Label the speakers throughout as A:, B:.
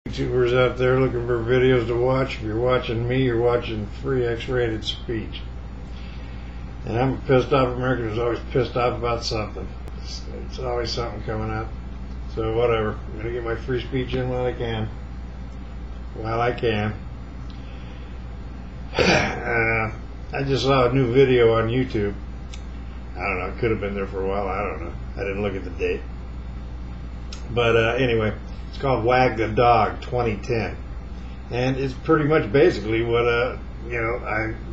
A: YouTubers out there looking for videos to watch. If you're watching me, you're watching free X-rated speech. And I'm a pissed off American who's always pissed off about something. It's always something coming up. So whatever. I'm gonna get my free speech in while I can. I just saw a new video on YouTube. I don't know, it could have been there for a while, I don't know. I didn't look at the date. But anyway, it's called Wag the Dog 2010. And it's pretty much basically what I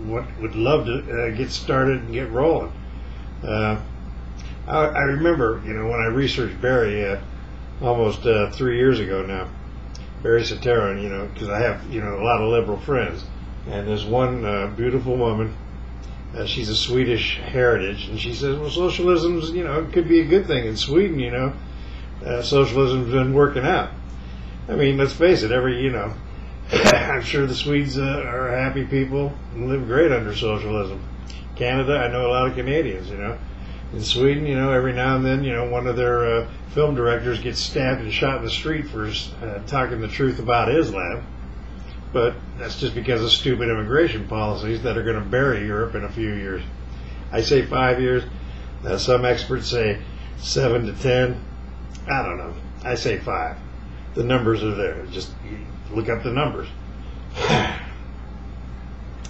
A: would love to get started and get rolling. I remember, when I researched Barry almost 3 years ago now, Barry Soetoro, because I have a lot of liberal friends, and there's one beautiful woman. She's a Swedish heritage, and she says, well, socialism's could be a good thing in Sweden. Socialism's been working out. I mean, let's face it, I'm sure the Swedes are happy people and live great under socialism. Canada, I know a lot of Canadians, In Sweden, every now and then, one of their film directors gets stabbed and shot in the street for talking the truth about Islam. But that's just because of stupid immigration policies that are going to bury Europe in a few years. I say 5 years. Some experts say 7 to 10. I don't know. I say 5. The numbers are there. Just look up the numbers.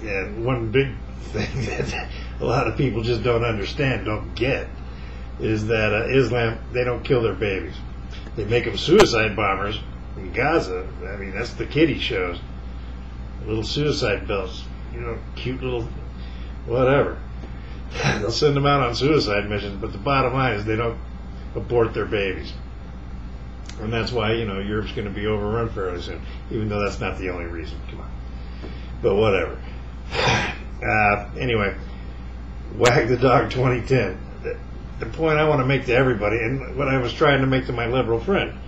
A: And one big thing that a lot of people just don't understand, don't get, is that Islam, they don't kill their babies. They make them suicide bombers in Gaza. I mean, that's the kiddie shows. Little suicide belts, cute little whatever. They'll send them out on suicide missions, but the bottom line is they don't abort their babies. And that's why, Europe's going to be overrun fairly soon, even though that's not the only reason. Come on. But whatever. Anyway, Wag the Dog 2010. The point I want to make to everybody, and what I was trying to make to my liberal friend,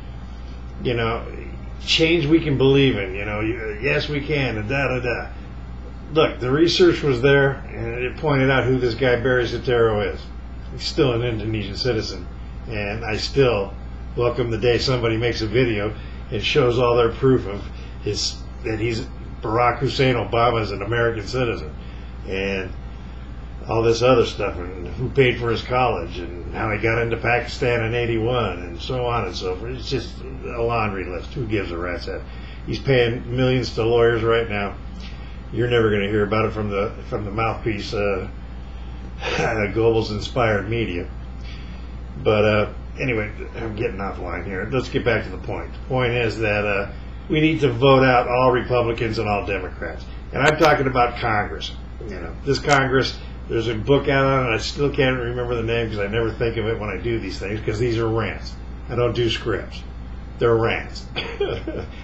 A: change we can believe in, yes we can, and da-da-da. Look, the research was there, and it pointed out who this guy Barry Soetoro is. He's still an Indonesian citizen, and I still welcome the day somebody makes a video and shows all their proof of that he's Barack Hussein Obama is an American citizen, and all this other stuff, and who paid for his college, and how he got into Pakistan in '81, and so on and so forth. It's just a laundry list. Who gives a rat's head? He's paying millions to lawyers right now. You're never going to hear about it from the mouthpiece, Goebbels inspired media. But anyway, I'm getting offline here. Let's get back to the point. The point is that we need to vote out all Republicans and all Democrats. And I'm talking about Congress. This Congress, there's a book out on it. I still can't remember the name because I never think of it when I do these things, because these are rants. I don't do scripts. They're rants.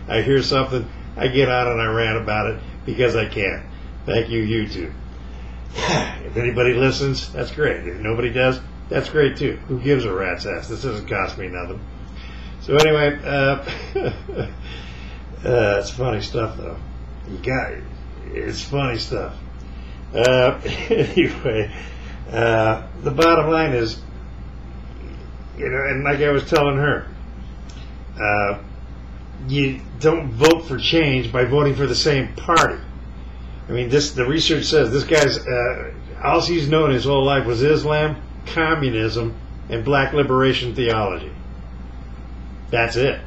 A: I hear something, I get on and I rant about it because I can. Thank you, YouTube. If anybody listens, that's great. If nobody does, that's great too. Who gives a rat's ass? This doesn't cost me nothing. So anyway, it's funny stuff though. It's funny stuff. Anyway, the bottom line is, and like I was telling her, you don't vote for change by voting for the same party. I mean, the research says this guy's, all he's known his whole life was Islam, communism, and black liberation theology. That's it.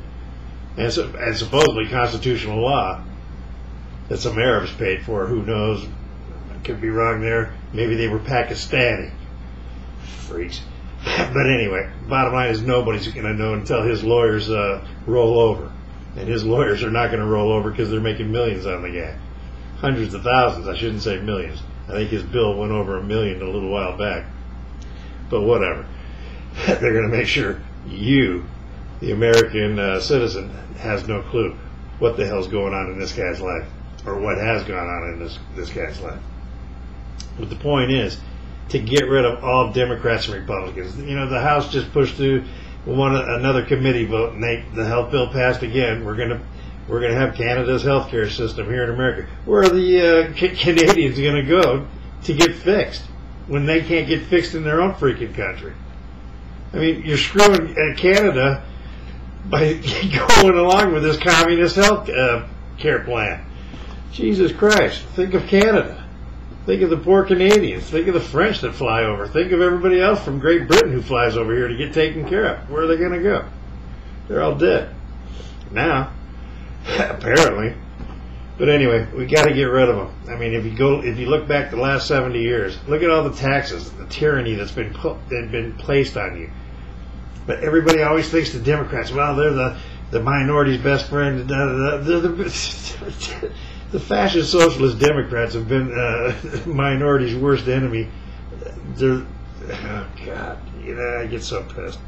A: And supposedly constitutional law that some Arabs paid for. Who knows? I could be wrong there. Maybe they were Pakistani. Freaks. But anyway, bottom line is nobody's going to know until his lawyers roll over. And his lawyers are not going to roll over because they're making millions on the guy. Hundreds of thousands. I shouldn't say millions. I think his bill went over $1 million a little while back. But whatever. They're going to make sure you, the American citizen, has no clue what the hell's going on in this guy's life, or what has gone on in this guy's life. But the point is to get rid of all Democrats and Republicans. The House just pushed through another committee vote, and the health bill passed again. We're gonna have Canada's healthcare system here in America. Where are the Canadians going to go to get fixed when they can't get fixed in their own freaking country? I mean, you're screwing Canada by going along with this communist health care plan. Jesus Christ, think of Canada. Think of the poor Canadians. Think of the French that fly over. Think of everybody else from Great Britain who flies over here to get taken care of. Where are they going to go? They're all dead now, apparently. But anyway, we got to get rid of them. I mean, if you look back the last 70 years, look at all the taxes, the tyranny that's been placed on you. But everybody always thinks the Democrats, well, they're the minority's best friend. The fascist socialist Democrats have been minority's worst enemy. Oh God, I get so pissed.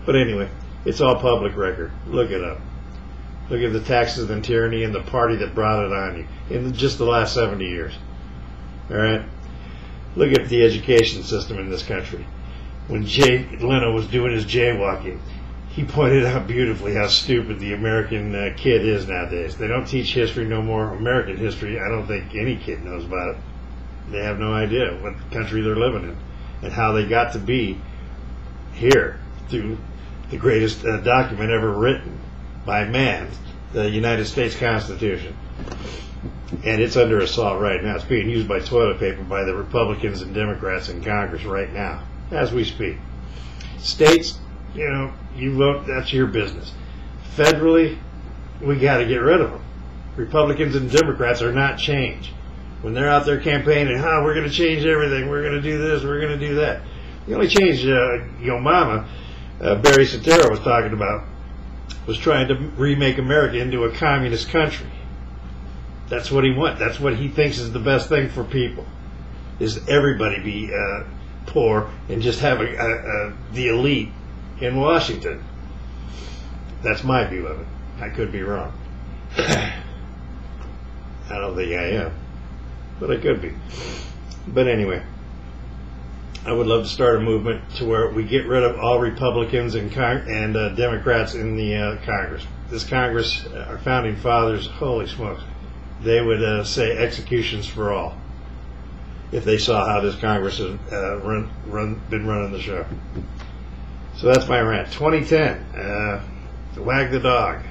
A: But anyway, it's all public record. Look it up. Look at the taxes and tyranny and the party that brought it on you in just the last 70 years. All right? Look at the education system in this country. When Jay Leno was doing his jaywalking, he pointed out beautifully how stupid the American kid is nowadays. They don't teach history no more. American history, I don't think any kid knows about it. They have no idea what country they're living in and how they got to be here through the greatest document ever written by man, the United States Constitution. And it's under assault right now. It's being used by toilet paper by the Republicans and Democrats in Congress right now, as we speak. States, you vote, that's your business. Federally, we got to get rid of them. Republicans and Democrats are not change. When they're out there campaigning, we're going to change everything, we're going to do this, we're going to do that. The only change your mama, Barry Soetoro, was talking about was trying to remake America into a communist country. That's what he wants. That's what he thinks is the best thing for people, is everybody be poor and just have the elite in Washington. That's my view of it. I could be wrong. I don't think I am, but I could be. But anyway, I would love to start a movement to where we get rid of all Republicans and Democrats in the Congress. This Congress, our founding fathers, holy smokes, they would say executions for all if they saw how this Congress has been running the show. So that's my rant. 2010, Wag the Dog.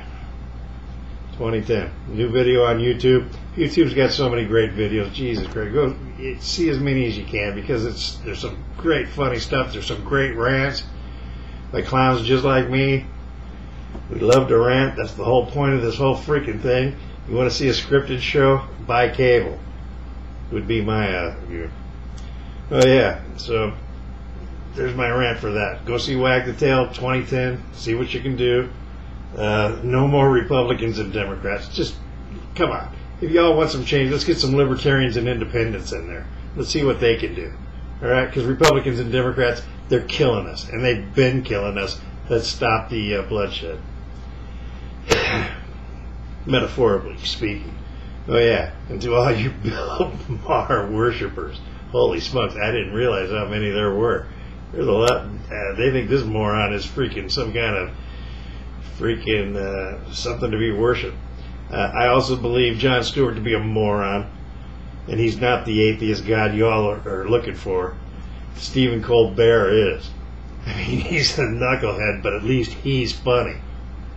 A: 2010. New video on YouTube. YouTube's got so many great videos. Jesus Christ. Go see as many as you can, because there's some great funny stuff. There's some great rants by clowns just like me. We love to rant. That's the whole point of this whole freaking thing. You want to see a scripted show? Buy cable. Would be my view. Oh yeah. So there's my rant for that. Go see Wag the Tail 2010. See what you can do. No more Republicans and Democrats. Just come on. If y'all want some change, let's get some libertarians and independents in there. Let's see what they can do. All right? Because Republicans and Democrats, they're killing us, and they've been killing us. Let's stop the bloodshed. Metaphorically speaking. Oh yeah, and to all you Bill Maher worshippers, holy smokes, I didn't realize how many there were. There's a lot. They think this moron is freaking some kind of something to be worshipped. I also believe Jon Stewart to be a moron, and he's not the atheist god y'all are looking for. Stephen Colbert is. I mean, he's a knucklehead, but at least he's funny.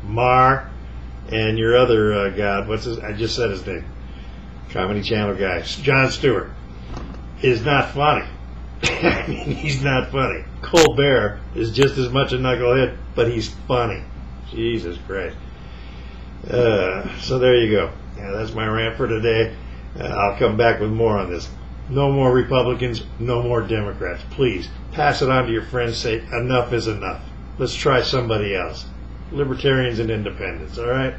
A: Maher and your other god, I just said his name. Comedy Channel guy, Jon Stewart, is not funny. I mean, he's not funny. Colbert is just as much a knucklehead, but he's funny. Jesus Christ. So there you go. Yeah, that's my rant for today. I'll come back with more on this. No more Republicans, no more Democrats. Please, pass it on to your friends. Say, enough is enough. Let's try somebody else. Libertarians and independents, all right?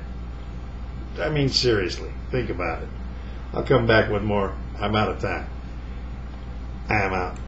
A: I mean, seriously, think about it. I'll come back with more. I'm out of time. I am out.